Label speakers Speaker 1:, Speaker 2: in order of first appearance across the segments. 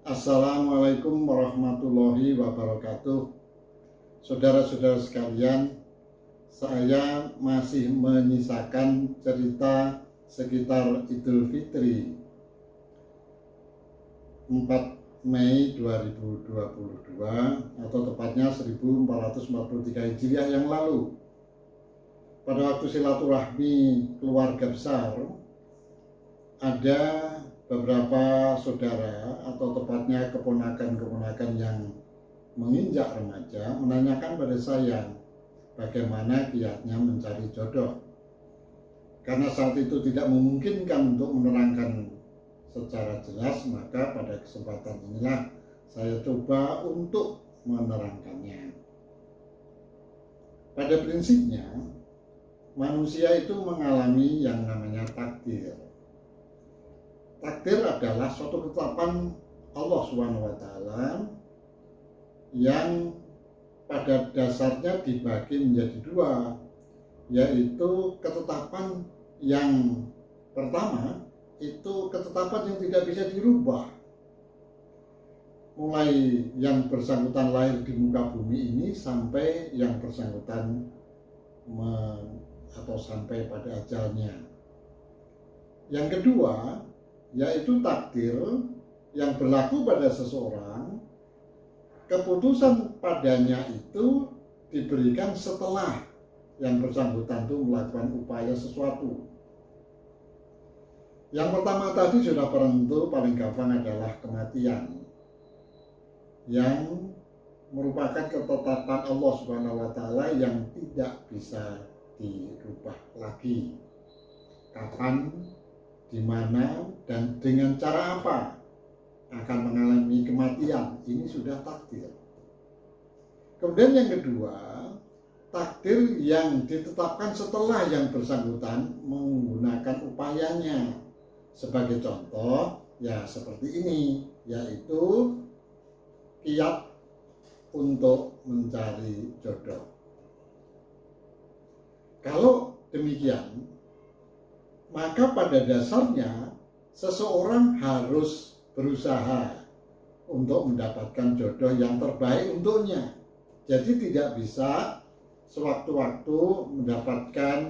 Speaker 1: Assalamualaikum warahmatullahi wabarakatuh. Saudara-saudara sekalian, saya masih menyisakan cerita sekitar Idul Fitri 4 Mei 2022 atau tepatnya 1443 Hijriah yang lalu. Pada waktu silaturahmi keluarga besar, ada beberapa saudara atau tepatnya keponakan-keponakan yang menginjak remaja menanyakan pada saya bagaimana kiatnya mencari jodoh. Karena saat itu tidak memungkinkan untuk menerangkan secara jelas, maka pada kesempatan inilah saya coba untuk menerangkannya. Pada prinsipnya, manusia itu mengalami yang namanya takdir. Takdir adalah suatu ketetapan Allah SWT yang pada dasarnya dibagi menjadi dua, yaitu ketetapan yang pertama itu ketetapan yang tidak bisa dirubah, mulai yang bersangkutan lahir di muka bumi ini sampai yang bersangkutan atau sampai pada ajalnya. Yang kedua yaitu takdir yang berlaku pada seseorang, keputusan padanya itu diberikan setelah yang bersangkutan itu melakukan upaya sesuatu. Yang pertama tadi sudah tentu paling gampang adalah kematian, yang merupakan ketetapan Allah SWT yang tidak bisa dirubah lagi. Kapan, di mana, dan dengan cara apa akan mengalami kematian, ini sudah takdir. Kemudian yang kedua, takdir yang ditetapkan setelah yang bersangkutan menggunakan upayanya. Sebagai contoh, ya seperti ini, yaitu kiat untuk mencari jodoh. Kalau demikian, maka pada dasarnya seseorang harus berusaha untuk mendapatkan jodoh yang terbaik untuknya. Jadi tidak bisa sewaktu-waktu mendapatkan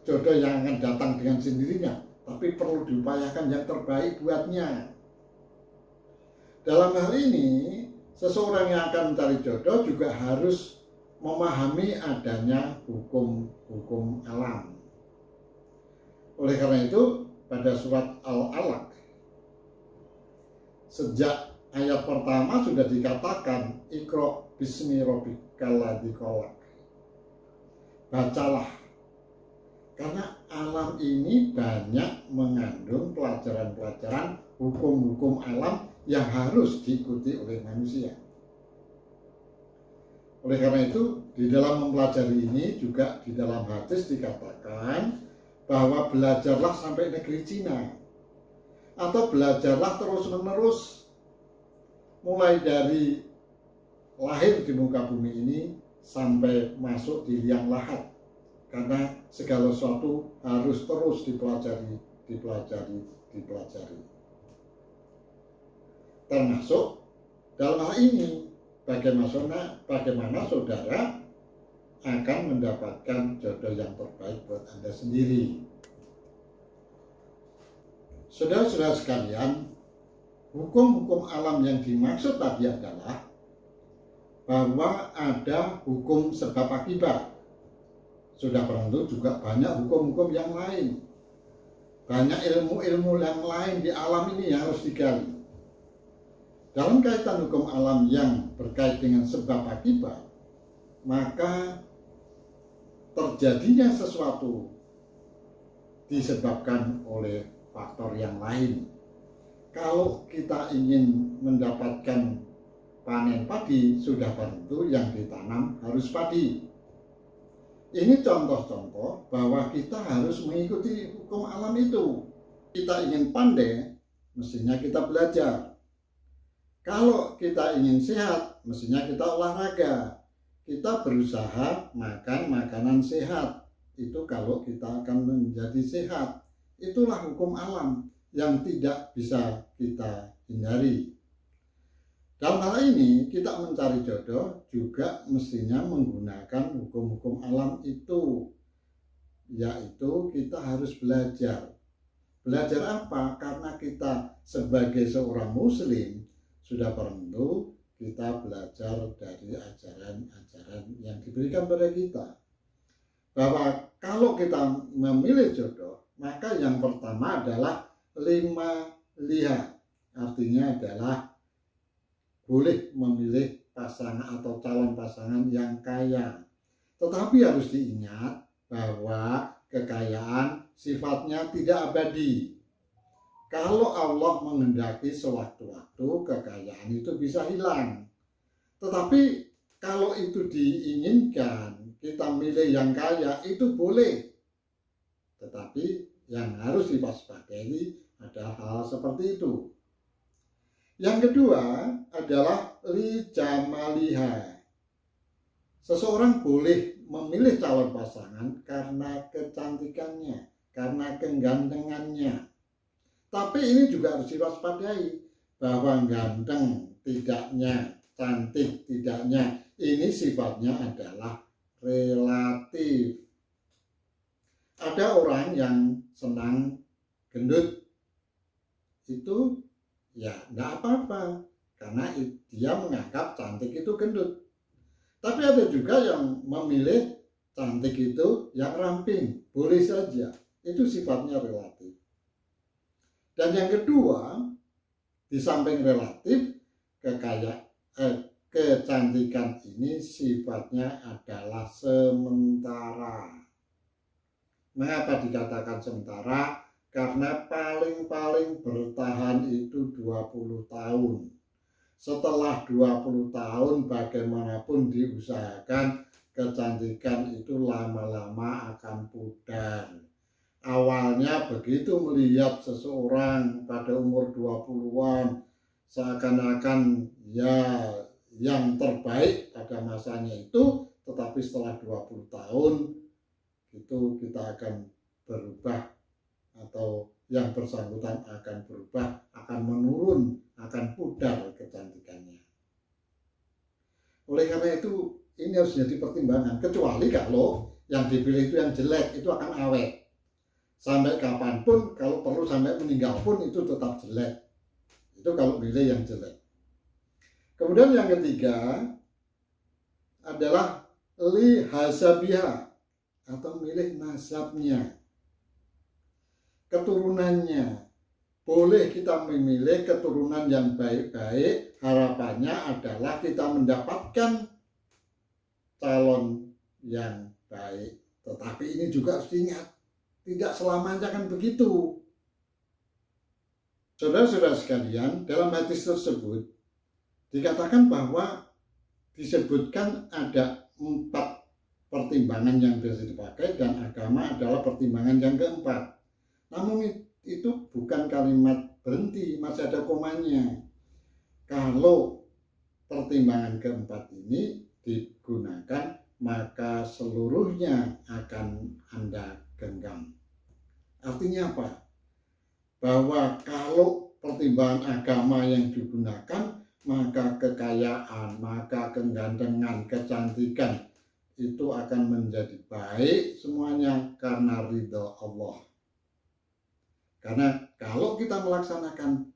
Speaker 1: jodoh yang akan datang dengan sendirinya, tapi perlu diupayakan yang terbaik buatnya. Dalam hal ini, seseorang yang akan mencari jodoh juga harus memahami adanya hukum-hukum alam. Oleh karena itu, pada surat Al-Alaq, sejak ayat pertama sudah dikatakan, Iqra bismi rabbikal ladzi khalaq. Bacalah, karena alam ini banyak mengandung pelajaran-pelajaran hukum-hukum alam yang harus diikuti oleh manusia. Oleh karena itu, di dalam mempelajari ini juga di dalam hadis dikatakan bahwa belajarlah sampai negeri Cina, atau belajarlah terus-menerus mulai dari lahir di muka bumi ini sampai masuk di liang lahat, karena segala sesuatu harus terus dipelajari. Termasuk dalam hal ini bagaimana saudara akan mendapatkan jodoh yang terbaik buat Anda sendiri. Saudara-saudara sekalian, hukum-hukum alam yang dimaksud tadi adalah bahwa ada hukum sebab akibat. Sudah tentu juga banyak hukum-hukum yang lain. Banyak ilmu-ilmu yang lain di alam ini yang harus digali. Dalam kaitan hukum alam yang berkait dengan sebab akibat, maka terjadinya sesuatu disebabkan oleh faktor yang lain. Kalau kita ingin mendapatkan panen padi, sudah tentu yang ditanam harus padi. Ini contoh-contoh bahwa kita harus mengikuti hukum alam itu. Kita ingin pandai, mestinya kita belajar. Kalau kita ingin sehat, mestinya kita olahraga. Kita berusaha makan makanan sehat. Itu kalau kita akan menjadi sehat. Itulah hukum alam yang tidak bisa kita hindari. Dalam hal ini kita mencari jodoh juga mestinya menggunakan hukum-hukum alam itu, yaitu kita harus belajar. Belajar apa? Karena kita sebagai seorang muslim sudah tentu kita belajar dari ajaran-ajaran yang diberikan pada kita. Bahwa kalau kita memilih jodoh, maka yang pertama adalah lima liha. Artinya adalah boleh memilih pasangan atau calon pasangan yang kaya. Tetapi harus diingat bahwa kekayaan sifatnya tidak abadi. Kalau Allah menghendaki sewaktu-waktu kekayaan itu bisa hilang. Tetapi kalau itu diinginkan, kita milih yang kaya itu boleh. Tetapi yang harus diwaspadai adalah hal seperti itu. Yang kedua adalah li jamaliha. Seseorang boleh memilih calon pasangan karena kecantikannya, karena kegantengannya. Tapi ini juga harus diwaspadai bahwa ganteng tidaknya, cantik tidaknya, ini sifatnya adalah relatif. Ada orang yang senang gendut, itu ya nggak apa-apa, karena dia menganggap cantik itu gendut. Tapi ada juga yang memilih cantik itu yang ramping, boleh saja, itu sifatnya relatif. Dan yang kedua, di samping relatif, kecantikan ini sifatnya adalah sementara. Mengapa dikatakan sementara? Karena paling-paling bertahan itu 20 tahun. Setelah 20 tahun bagaimanapun diusahakan, kecantikan itu lama-lama akan pudar. Awalnya begitu melihat seseorang pada umur 20-an, seakan-akan ya yang terbaik pada masanya itu, tetapi setelah 20 tahun itu kita akan berubah, atau yang bersangkutan akan berubah, akan menurun, akan pudar kecantikannya. Oleh karena itu ini harus jadi pertimbangan, kecuali kalau yang dipilih itu yang jelek, itu akan awet. Sampai kapanpun, kalau perlu sampai meninggal pun itu tetap jelek. Itu kalau pilih yang jelek. Kemudian yang ketiga adalah li hasabiha, atau milih nasabnya, keturunannya. Boleh kita memilih keturunan yang baik-baik, harapannya adalah kita mendapatkan calon yang baik. Tetapi ini juga harus diingat, tidak selamanya kan begitu. Saudara-saudara sekalian, dalam hadis tersebut dikatakan bahwa disebutkan ada 4 pertimbangan yang bisa dipakai, dan agama adalah pertimbangan yang keempat. Namun itu bukan kalimat berhenti, masih ada komanya. Kalau pertimbangan keempat ini digunakan, maka seluruhnya akan Anda genggam. Artinya apa? Bahwa kalau pertimbangan agama yang digunakan, maka kekayaan, maka kegantengan, kecantikan itu akan menjadi baik semuanya karena ridha Allah. Karena kalau kita melaksanakan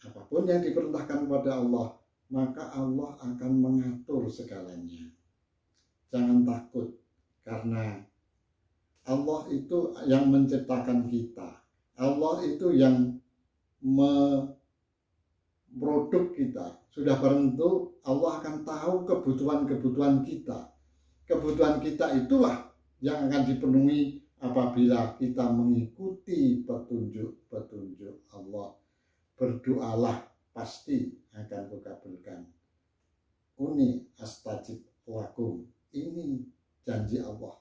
Speaker 1: apapun yang diperintahkan kepada Allah, maka Allah akan mengatur segalanya. Jangan takut, karena Allah itu yang menciptakan kita. Allah itu yang memproduksi kita. Sudah barang tentu Allah akan tahu kebutuhan-kebutuhan kita. Kebutuhan kita itulah yang akan dipenuhi apabila kita mengikuti petunjuk-petunjuk Allah. Berdoalah, pasti akan kukabulkan. Uni astajib lakum. Ini janji Allah.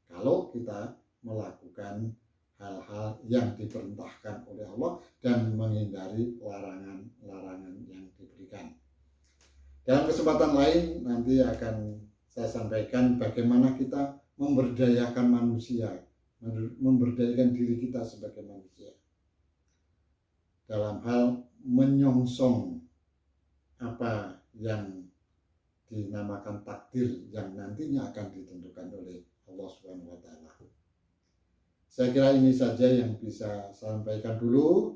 Speaker 1: Kalau kita melakukan hal-hal yang diperintahkan oleh Allah dan menghindari larangan-larangan yang diberikan. Dalam kesempatan lain nanti akan saya sampaikan bagaimana kita memberdayakan manusia, memberdayakan diri kita sebagai manusia. dalam hal menyongsong apa yang dinamakan takdir yang nantinya akan ditentukan oleh Allah Subhanahu wa taala. Saya kira ini saja yang bisa saya sampaikan dulu.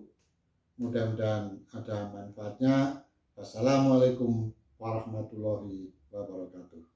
Speaker 1: Mudah-mudahan ada manfaatnya. Wassalamualaikum warahmatullahi wabarakatuh.